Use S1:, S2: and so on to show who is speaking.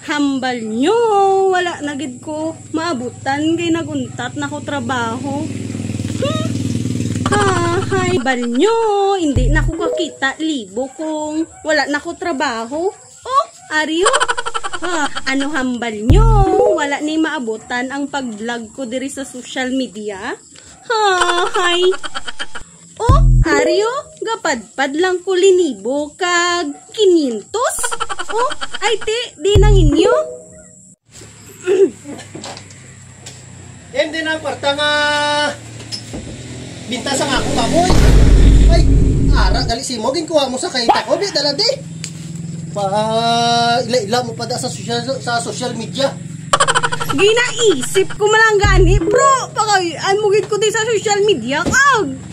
S1: Hambal nyo, wala na gid ko maabutan kay naguntat na ko trabaho. Hay, hambal nyo, hindi na ko kakita libo kung wala na ko trabaho. Oh, Aryo. Ano hambal nyo? Wala ni maabutan ang pag-vlog ko diri sa social media. Hay. Oh, Aryo, gapadpad lang ko linibo kag 500. Oh, ay ti, di nang inyo.
S2: Hindi na kwarta nga binta sa ako kamoy. Ay, ara gali si mo ginkuha mo sa kainta ko di dala di. Pa ila mo pa da sa social media.
S1: Ginaisip ko malang gani, bro. Pakayan mo gid ko di sa social media kag